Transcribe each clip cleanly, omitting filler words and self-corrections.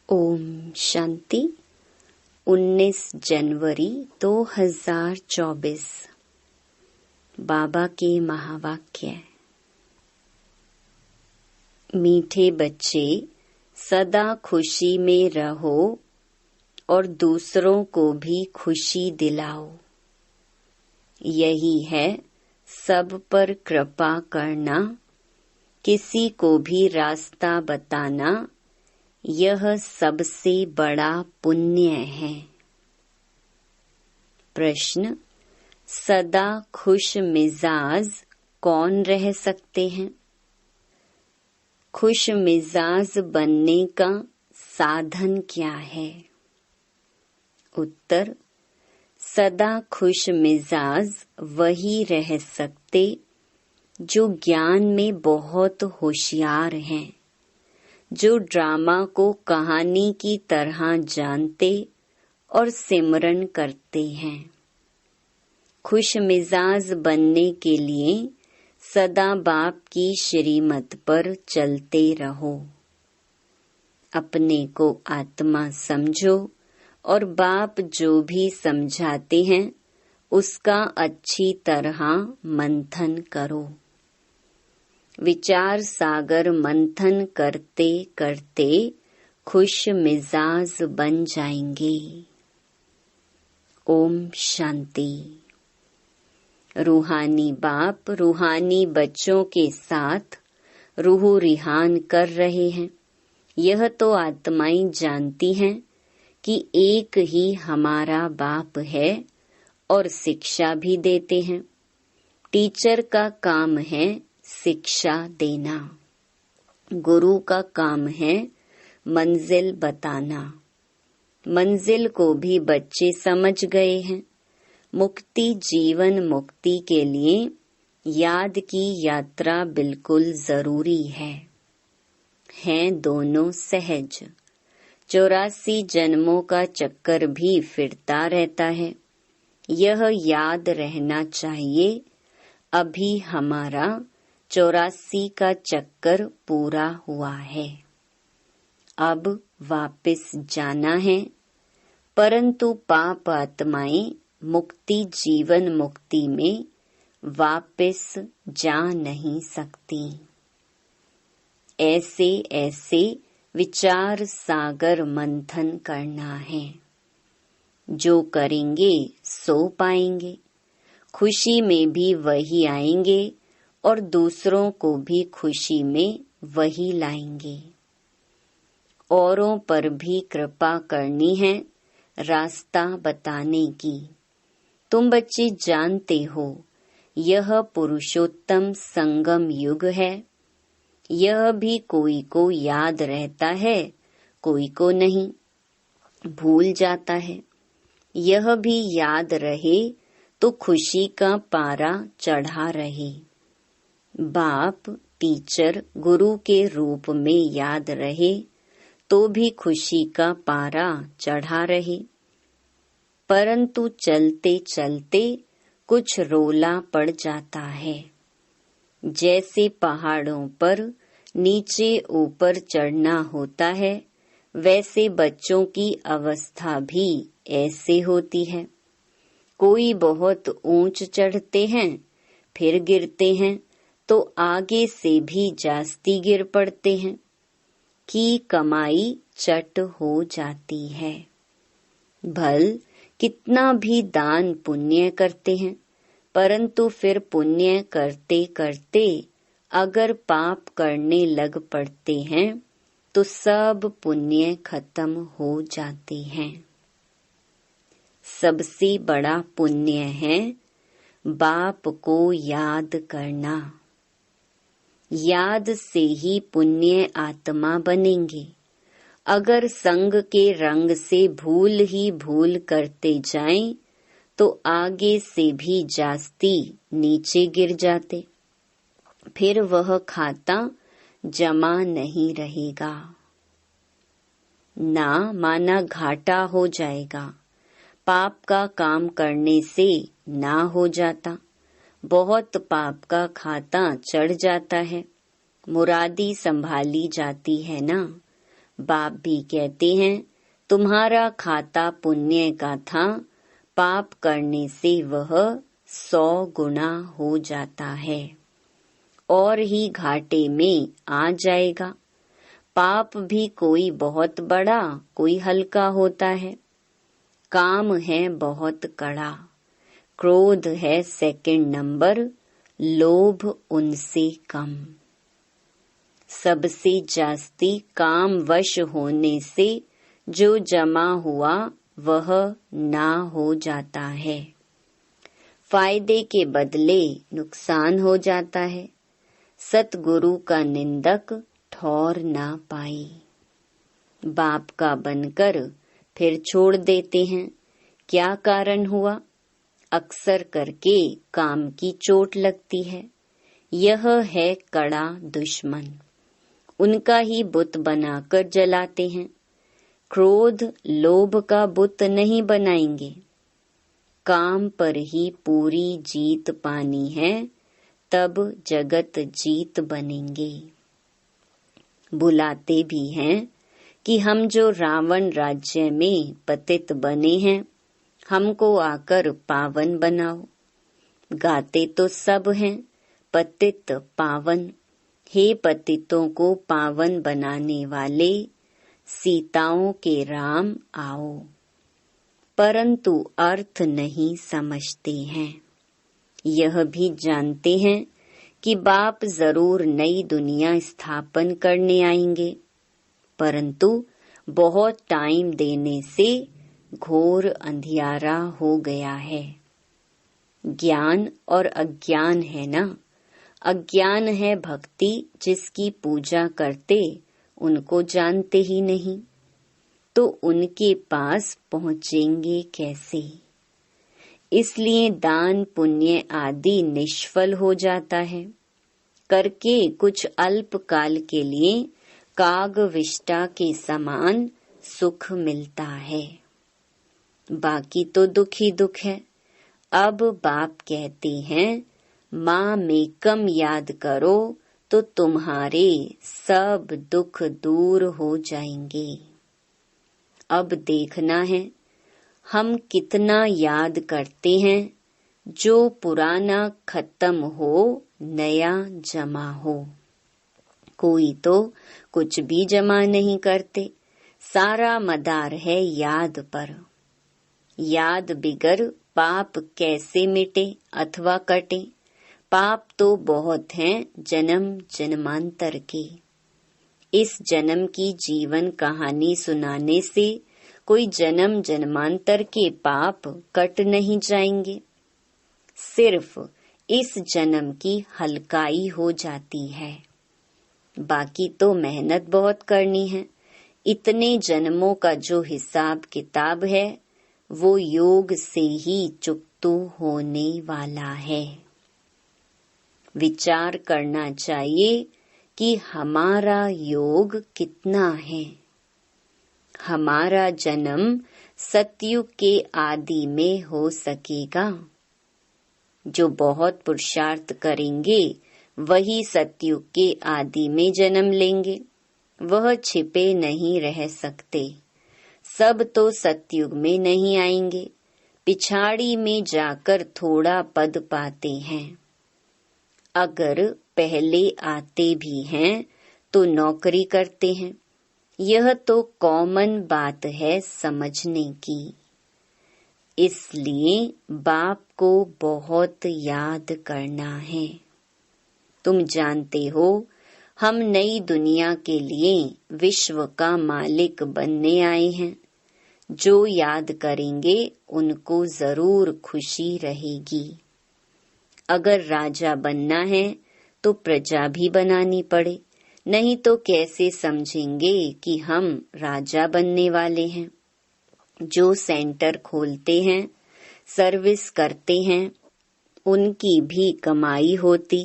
ओम शांति। 19 जनवरी 2024। बाबा के महावाक्य। मीठे बच्चे, सदा खुशी में रहो और दूसरों को भी खुशी दिलाओ। यही है सब पर कृपा करना, किसी को भी रास्ता बताना। यह सबसे बड़ा पुण्य है। प्रश्न: सदा खुश मिजाज कौन रह सकते हैं? खुश मिजाज बनने का साधन क्या है? उत्तर: सदा खुश मिजाज वही रह सकते जो ज्ञान में बहुत होशियार हैं, जो ड्रामा को कहानी की तरह जानते और सिमरन करते हैं। खुश मिजाज बनने के लिए सदा बाप की श्रीमत पर चलते रहो। अपने को आत्मा समझो और बाप जो भी समझाते हैं उसका अच्छी तरह मंथन करो। विचार सागर मंथन करते करते खुश मिजाज बन जाएंगे। ओम शांति। रूहानी बाप रूहानी बच्चों के साथ रूह रिहान कर रहे हैं। यह तो आत्माएं जानती हैं कि एक ही हमारा बाप है और शिक्षा भी देते हैं। टीचर का काम है शिक्षा देना, गुरु का काम है मंजिल बताना। मंजिल को भी बच्चे समझ गए हैं। मुक्ति जीवन मुक्ति के लिए याद की यात्रा बिल्कुल जरूरी है। हैं दोनों सहज। 84 जन्मों का चक्कर भी फिरता रहता है। यह याद रहना चाहिए, अभी हमारा 84 का चक्कर पूरा हुआ है। अब वापस जाना है, परंतु पाप आत्माएं मुक्ति जीवन मुक्ति में वापस जा नहीं सकती। ऐसे ऐसे विचार सागर मंथन करना है। जो करेंगे सो पाएंगे। खुशी में भी वही आएंगे और दूसरों को भी खुशी में वही लाएंगे। औरों पर भी कृपा करनी है, रास्ता बताने की। तुम बच्चे जानते हो, यह पुरुषोत्तम संगम युग है। यह भी कोई को याद रहता है, कोई को नहीं, भूल जाता है। यह भी याद रहे तो खुशी का पारा चढ़ा रहे। बाप टीचर गुरु के रूप में याद रहे तो भी खुशी का पारा चढ़ा रहे। परंतु चलते चलते कुछ रोला पड़ जाता है। जैसे पहाड़ों पर नीचे ऊपर चढ़ना होता है, वैसे बच्चों की अवस्था भी ऐसे होती है। कोई बहुत ऊंच चढ़ते हैं, फिर गिरते हैं तो आगे से भी जास्ती गिर पड़ते हैं कि कमाई चट हो जाती है। भल कितना भी दान पुण्य करते हैं, परंतु फिर पुण्य करते करते अगर पाप करने लग पड़ते हैं तो सब पुण्य खत्म हो जाते हैं। सबसे बड़ा पुण्य है बाप को याद करना। याद से ही पुण्य आत्मा बनेंगे। अगर संग के रंग से भूल ही भूल करते जाएं तो आगे से भी जास्ती नीचे गिर जाते। फिर वह खाता जमा नहीं रहेगा, ना माना घाटा हो जाएगा। पाप का काम करने से ना हो जाता, बहुत पाप का खाता चढ़ जाता है। मुरादी संभाली जाती है ना, बाप भी कहते हैं तुम्हारा खाता पुण्य का था, पाप करने से वह 100 गुना हो जाता है और ही घाटे में आ जाएगा। पाप भी कोई बहुत बड़ा कोई हल्का होता है। काम है बहुत कड़ा, क्रोध है सेकंड नंबर, लोभ उनसे कम। सबसे जास्ती काम वश होने से जो जमा हुआ वह ना हो जाता है। फायदे के बदले नुकसान हो जाता है। सतगुरु का निंदक ठौर ना पाई। बाप का बनकर फिर छोड़ देते हैं। क्या कारण हुआ? अक्सर करके काम की चोट लगती है। यह है कड़ा दुश्मन। उनका ही बुत बनाकर जलाते हैं। क्रोध लोभ का बुत नहीं बनाएंगे। काम पर ही पूरी जीत पानी है, तब जगत जीत बनेंगे। बुलाते भी हैं कि हम जो रावण राज्य में पतित बने हैं, हमको आकर पावन बनाओ। गाते तो सब हैं पतित पावन। हे पतितों को पावन बनाने वाले, सीताओं के राम आओ। परंतु अर्थ नहीं समझते हैं। यह भी जानते हैं कि बाप जरूर नई दुनिया स्थापन करने आएंगे, परंतु बहुत टाइम देने से घोर अंधियारा हो गया है। ज्ञान और अज्ञान है ना। अज्ञान है भक्ति जिसकी पूजा करते उनको जानते ही नहीं, तो उनके पास पहुँचेंगे कैसे? इसलिए दान पुण्य आदि निष्फल हो जाता है। करके कुछ अल्प काल के लिए काग विष्टा के समान सुख मिलता है, बाकी तो दुख ही दुख है। अब बाप कहते हैं माँ मेकम याद करो तो तुम्हारे सब दुख दूर हो जाएंगे। अब देखना है हम कितना याद करते हैं। जो पुराना खत्म हो, नया जमा हो। कोई तो कुछ भी जमा नहीं करते, सारा मदार है याद पर। याद बिगर पाप कैसे मिटे अथवा कटे? पाप तो बहुत हैं जन्म जन्मांतर के। इस जन्म की जीवन कहानी सुनाने से कोई जन्म जन्मांतर के पाप कट नहीं जाएंगे। सिर्फ इस जन्म की हल्काई हो जाती है, बाकी तो मेहनत बहुत करनी है। इतने जन्मों का जो हिसाब किताब है वो योग से ही चुकता होने वाला है। विचार करना चाहिए कि हमारा योग कितना है। हमारा जन्म सतयुग के आदि में हो सकेगा। जो बहुत पुरुषार्थ करेंगे वही सतयुग के आदि में जन्म लेंगे। वह छिपे नहीं रह सकते। सब तो सतयुग में नहीं आएंगे, पिछाड़ी में जाकर थोड़ा पद पाते हैं। अगर पहले आते भी हैं तो नौकरी करते हैं। यह तो कॉमन बात है समझने की। इसलिए बाप को बहुत याद करना है। तुम जानते हो हम नई दुनिया के लिए विश्व का मालिक बनने आए हैं। जो याद करेंगे उनको जरूर खुशी रहेगी। अगर राजा बनना है तो प्रजा भी बनानी पड़े, नहीं तो कैसे समझेंगे कि हम राजा बनने वाले हैं। जो सेंटर खोलते हैं, सर्विस करते हैं, उनकी भी कमाई होती,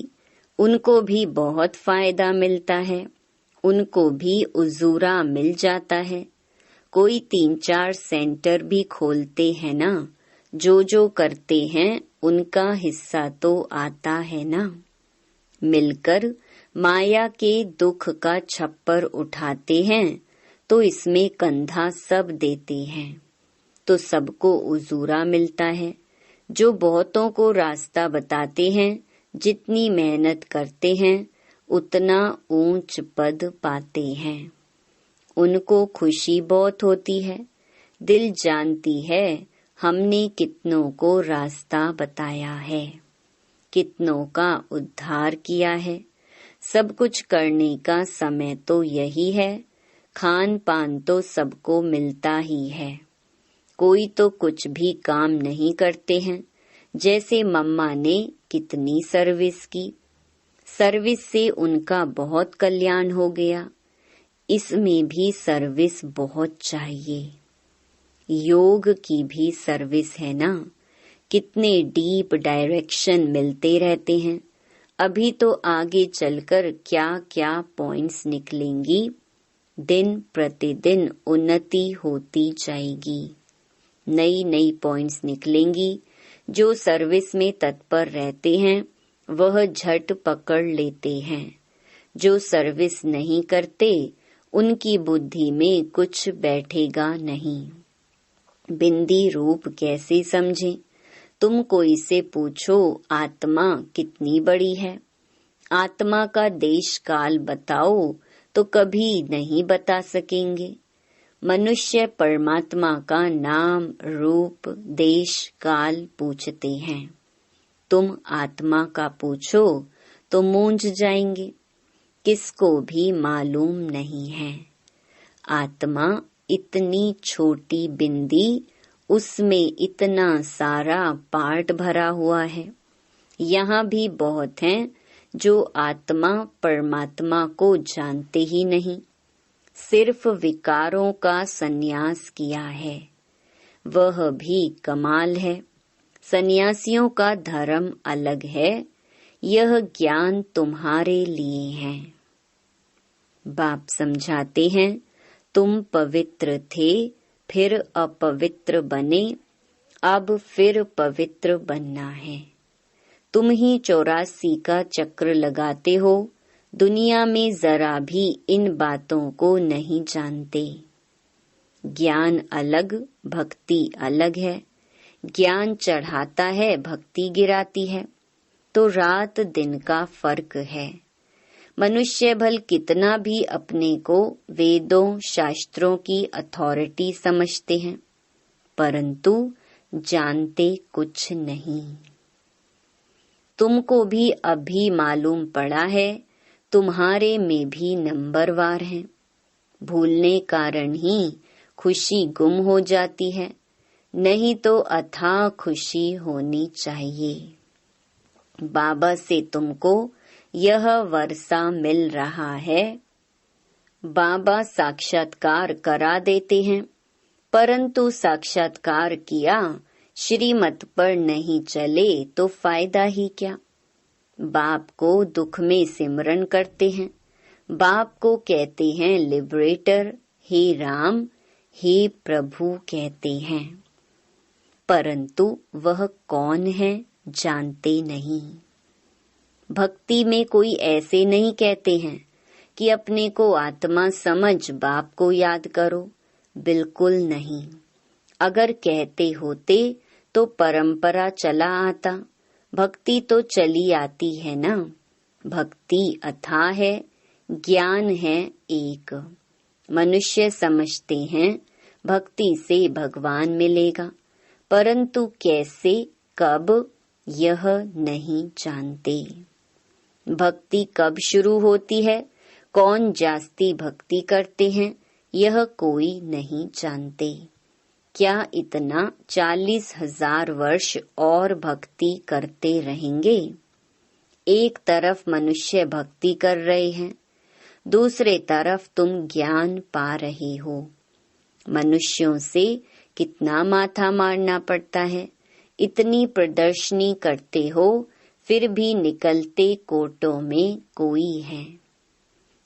उनको भी बहुत फायदा मिलता है, उनको भी उजूरा मिल जाता है। कोई 3-4 सेंटर भी खोलते हैं ना, जो करते हैं उनका हिस्सा तो आता है ना। मिलकर माया के दुख का छप्पर उठाते हैं तो इसमें कंधा सब देते हैं, तो सबको उजूरा मिलता है। जो बहुतों को रास्ता बताते हैं, जितनी मेहनत करते हैं उतना ऊंच पद पाते हैं। उनको खुशी बहुत होती है। दिल जानती है हमने कितनों को रास्ता बताया है, कितनों का उद्धार किया है। सब कुछ करने का समय तो यही है, खान पान तो सबको मिलता ही है। कोई तो कुछ भी काम नहीं करते हैं। जैसे मम्मा ने कितनी सर्विस की, सर्विस से उनका बहुत कल्याण हो गया। इसमें भी सर्विस बहुत चाहिए। योग की भी सर्विस है ना। कितने डीप डायरेक्शन मिलते रहते हैं। अभी तो आगे चलकर क्या क्या पॉइंट्स निकलेंगी। दिन प्रतिदिन उन्नति होती जाएगी। नई नई पॉइंट्स निकलेंगी। जो सर्विस में तत्पर रहते हैं वह झट पकड़ लेते हैं। जो सर्विस नहीं करते उनकी बुद्धि में कुछ बैठेगा नहीं। बिंदी रूप कैसे समझें? तुम कोई से पूछो आत्मा कितनी बड़ी है, आत्मा का देश काल बताओ तो कभी नहीं बता सकेंगे। मनुष्य परमात्मा का नाम रूप देश काल पूछते हैं। तुम आत्मा का पूछो तो मूंझ जाएंगे। किसको भी मालूम नहीं है। आत्मा इतनी छोटी बिंदी, उसमें इतना सारा पार्ट भरा हुआ है। यहाँ भी बहुत हैं जो आत्मा परमात्मा को जानते ही नहीं, सिर्फ विकारों का संन्यास किया है। वह भी कमाल है। सन्यासियों का धर्म अलग है, यह ज्ञान तुम्हारे लिए है। बाप समझाते हैं, तुम पवित्र थे, फिर अपवित्र बने, अब फिर पवित्र बनना है। तुम ही 84 का चक्र लगाते हो। दुनिया में जरा भी इन बातों को नहीं जानते। ज्ञान अलग, भक्ति अलग है। ज्ञान चढ़ाता है, भक्ति गिराती है, तो रात दिन का फर्क है। मनुष्य भल कितना भी अपने को वेदों शास्त्रों की अथॉरिटी समझते हैं, परंतु जानते कुछ नहीं। तुमको भी अभी मालूम पड़ा है, तुम्हारे में भी नंबरवार हैं। भूलने कारण ही खुशी गुम हो जाती है, नहीं तो अथाह खुशी होनी चाहिए। बाबा से तुमको यह वर्षा मिल रहा है। बाबा साक्षात्कार करा देते हैं, परंतु साक्षात्कार किया श्रीमत पर नहीं चले तो फायदा ही क्या। बाप को दुख में सिमरन करते हैं, बाप को कहते हैं लिबरेटर, हे राम हे प्रभु कहते हैं, परंतु वह कौन है जानते नहीं। भक्ति में कोई ऐसे नहीं कहते हैं कि अपने को आत्मा समझ बाप को याद करो, बिल्कुल नहीं। अगर कहते होते तो परंपरा चला आता, भक्ति तो चली आती है ना। भक्ति अथाह है, ज्ञान है एक। मनुष्य समझते हैं भक्ति से भगवान मिलेगा, परंतु कैसे कब यह नहीं जानते। भक्ति कब शुरू होती है, कौन जास्ती भक्ति करते हैं, यह कोई नहीं जानते। क्या इतना 40,000 वर्ष और भक्ति करते रहेंगे? एक तरफ मनुष्य भक्ति कर रहे हैं, दूसरे तरफ तुम ज्ञान पा रहे हो। मनुष्यों से कितना माथा मारना पड़ता है। इतनी प्रदर्शनी करते हो, फिर भी निकलते कोटों में कोई है।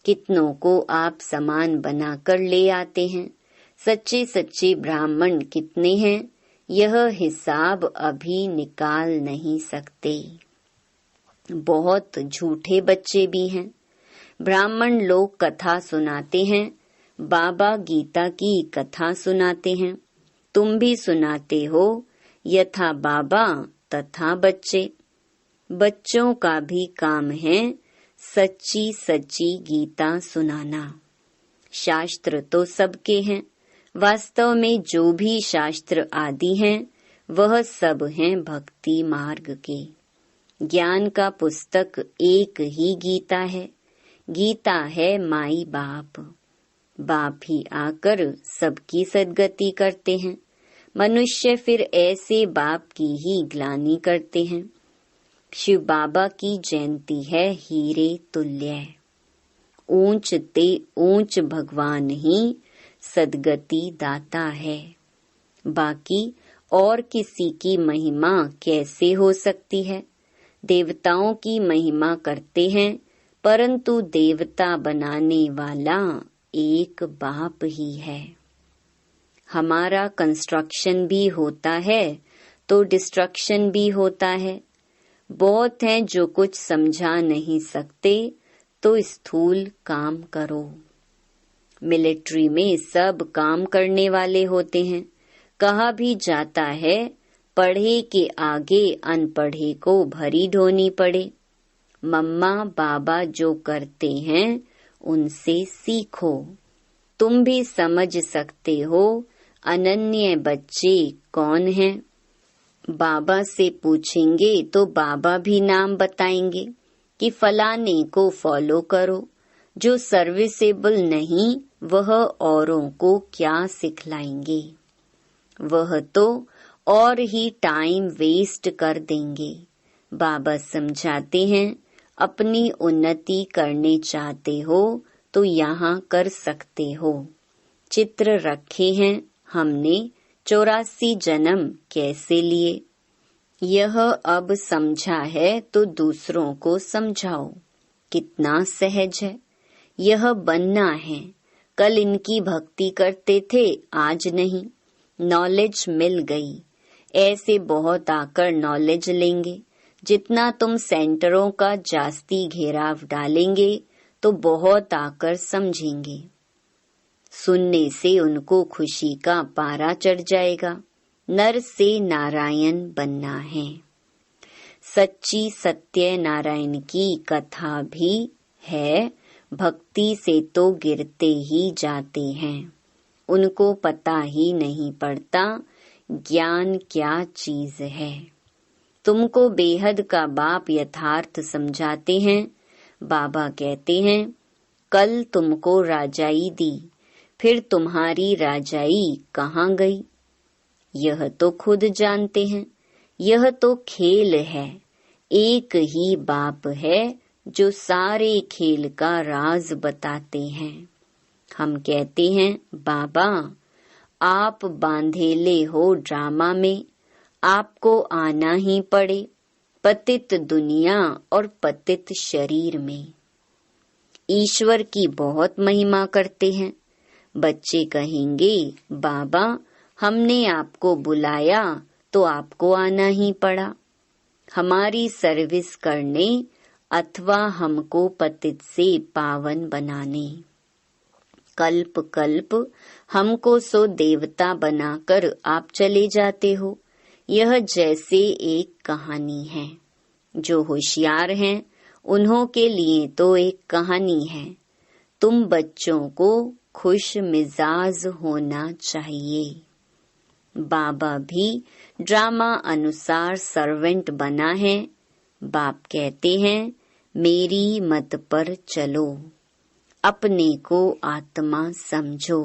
कितनों को आप समान बनाकर ले आते हैं। सच्चे सच्चे ब्राह्मण कितने हैं, यह हिसाब अभी निकाल नहीं सकते। बहुत झूठे बच्चे भी हैं। ब्राह्मण लोग कथा सुनाते हैं, बाबा गीता की कथा सुनाते हैं, तुम भी सुनाते हो, यथा बाबा तथा बच्चे। बच्चों का भी काम है सच्ची सच्ची गीता सुनाना। शास्त्र तो सबके हैं, वास्तव में जो भी शास्त्र आदि हैं वह सब हैं भक्ति मार्ग के। ज्ञान का पुस्तक एक ही गीता है। गीता है माई बाप। बाप ही आकर सबकी सद्गति करते हैं। मनुष्य फिर ऐसे बाप की ही ग्लानि करते हैं। शिव बाबा की जयंती है हीरे तुल्य। ऊंच ते ऊंच भगवान ही सद्गति दाता है। बाकी और किसी की महिमा कैसे हो सकती है? देवताओं की महिमा करते हैं, परंतु देवता बनाने वाला एक बाप ही है। हमारा कंस्ट्रक्शन भी होता है तो डिस्ट्रक्शन भी होता है। बहुत हैं जो कुछ समझा नहीं सकते, तो स्थूल काम करो। मिलिट्री में सब काम करने वाले होते हैं। कहा भी जाता है, पढ़े के आगे अनपढ़े को भरी ढोनी पड़े। मम्मा बाबा जो करते हैं उनसे सीखो। तुम भी समझ सकते हो अनन्य बच्चे कौन हैं। बाबा से पूछेंगे तो बाबा भी नाम बताएंगे कि फलाने को फॉलो करो। जो सर्विसेबल नहीं वह औरों को क्या सिखलाएंगे। वह तो और ही टाइम वेस्ट कर देंगे। बाबा समझाते हैं, अपनी उन्नति करने चाहते हो तो यहाँ कर सकते हो। चित्र रखे हैं हमने 84 जन्म कैसे लिए। यह अब समझा है तो दूसरों को समझाओ। कितना सहज है। यह बनना है। कल इनकी भक्ति करते थे, आज नहीं। नॉलेज मिल गई। ऐसे बहुत आकर नॉलेज लेंगे। जितना तुम सेंटरों का जास्ती घेराव डालेंगे तो बहुत आकर समझेंगे। सुनने से उनको खुशी का पारा चढ़ जाएगा। नर से नारायण बनना है। सच्ची सत्य नारायण की कथा भी है। भक्ति से तो गिरते ही जाते हैं। उनको पता ही नहीं पड़ता ज्ञान क्या चीज है। तुमको बेहद का बाप यथार्थ समझाते हैं। बाबा कहते हैं, कल तुमको राजाई दी, फिर तुम्हारी राजाई कहाँ गई? यह तो खुद जानते हैं। यह तो खेल है। एक ही बाप है जो सारे खेल का राज बताते हैं। हम कहते हैं, बाबा आप बांधेले हो ड्रामा में, आपको आना ही पड़े पतित दुनिया और पतित शरीर में। ईश्वर की बहुत महिमा करते हैं। बच्चे कहेंगे, बाबा हमने आपको बुलाया तो आपको आना ही पड़ा, हमारी सर्विस करने अथवा हमको पतित से पावन बनाने। कल्प कल्प हमको सो देवता बनाकर आप चले जाते हो। यह जैसे एक कहानी है। जो होशियार हैं उन्हों के लिए तो एक कहानी है। तुम बच्चों को खुश मिजाज होना चाहिए। बाबा भी ड्रामा अनुसार सर्वेंट बना है। बाप कहते हैं, मेरी मत पर चलो, अपने को आत्मा समझो,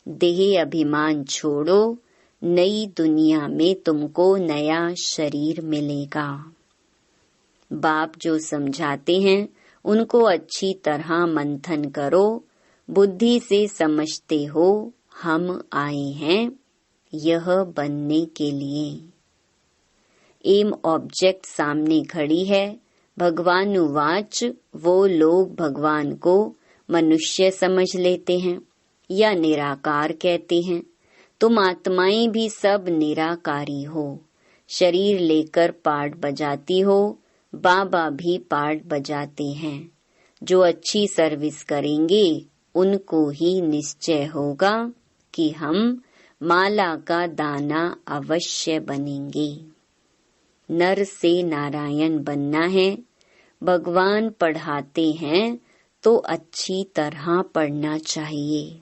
देह अभिमान छोड़ो, नई दुनिया में तुमको नया शरीर मिलेगा। बाप जो समझाते हैं उनको अच्छी तरह मंथन करो। बुद्धि से समझते हो हम आए हैं यह बनने के लिए। एम ऑब्जेक्ट सामने खड़ी है। भगवानुवाच वो लोग भगवान को मनुष्य समझ लेते हैं या निराकार कहते हैं। तुम आत्माएं भी सब निराकारी हो। शरीर लेकर पाठ बजाती हो, बाबा भी पाठ बजाते हैं। जो अच्छी सर्विस करेंगे उनको ही निश्चय होगा कि हम माला का दाना अवश्य बनेंगे। नर से नारायण बनना है। भगवान पढ़ाते हैं तो अच्छी तरह पढ़ना चाहिए,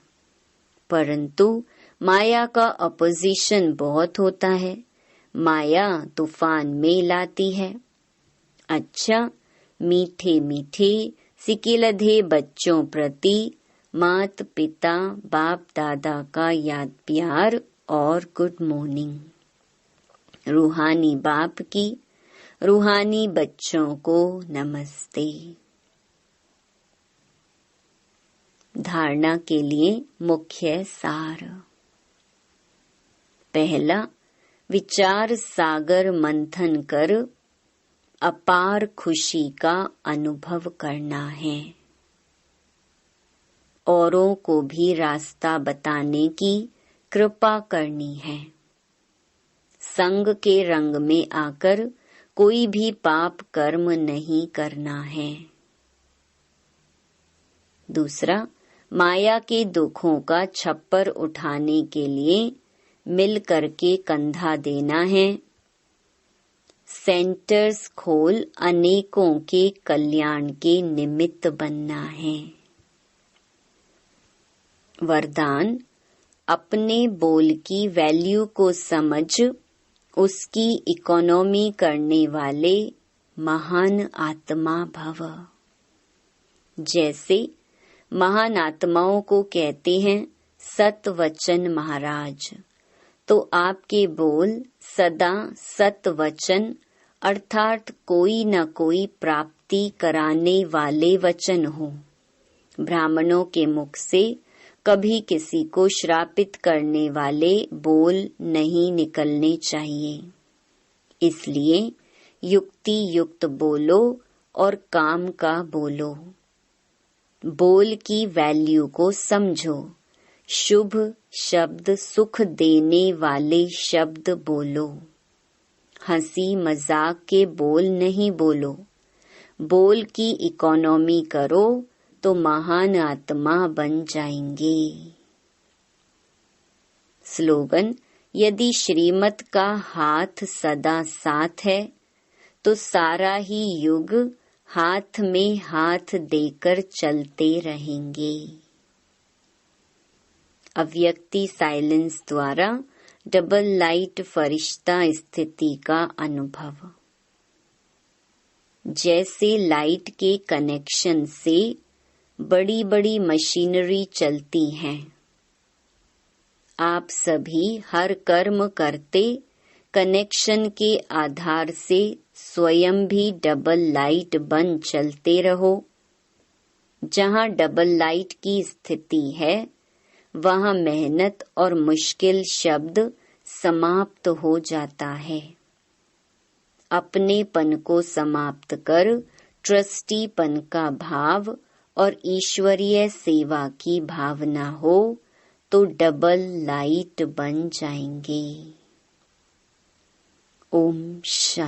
परंतु माया का अपोजिशन बहुत होता है। माया तूफान में लाती है। अच्छा, मीठे मीठे सिकिलधे बच्चों प्रति मात पिता बाप दादा का याद प्यार और गुड मॉर्निंग। रूहानी बाप की रूहानी बच्चों को नमस्ते। धारणा के लिए मुख्य सार। पहला, विचार सागर मंथन कर अपार खुशी का अनुभव करना है। औरों को भी रास्ता बताने की कृपा करनी है। संग के रंग में आकर कोई भी पाप कर्म नहीं करना है। दूसरा, माया के दुखों का छप्पर उठाने के लिए मिल करके कंधा देना है। सेंटर्स खोल अनेकों के कल्याण के निमित्त बनना है। वरदान, अपने बोल की वैल्यू को समझ उसकी इकोनॉमी करने वाले महान आत्मा भव। जैसे महान आत्माओं को कहते हैं सत वचन महाराज, तो आपके बोल सदा सत वचन अर्थात कोई न कोई प्राप्ति कराने वाले वचन हो। ब्राह्मणों के मुख से कभी किसी को श्रापित करने वाले बोल नहीं निकलने चाहिए। इसलिए युक्ति युक्त बोलो और काम का बोलो। बोल की वैल्यू को समझो। शुभ शब्द सुख देने वाले शब्द बोलो। हंसी मजाक के बोल नहीं बोलो। बोल की इकोनॉमी करो तो महान आत्मा बन जाएंगे। स्लोगन, यदि श्रीमत का हाथ सदा साथ है तो सारा ही युग हाथ में हाथ देकर चलते रहेंगे। अव्यक्ति साइलेंस द्वारा डबल लाइट फरिश्ता स्थिति का अनुभव। जैसे लाइट के कनेक्शन से बड़ी बड़ी मशीनरी चलती हैं, आप सभी हर कर्म करते कनेक्शन के आधार से स्वयं भी डबल लाइट बन चलते रहो। जहाँ डबल लाइट की स्थिति है वहाँ मेहनत और मुश्किल शब्द समाप्त हो जाता है। अपनेपन को समाप्त कर ट्रस्टीपन का भाव और ईश्वरीय सेवा की भावना हो तो डबल लाइट बन जाएंगे। ओम शांति।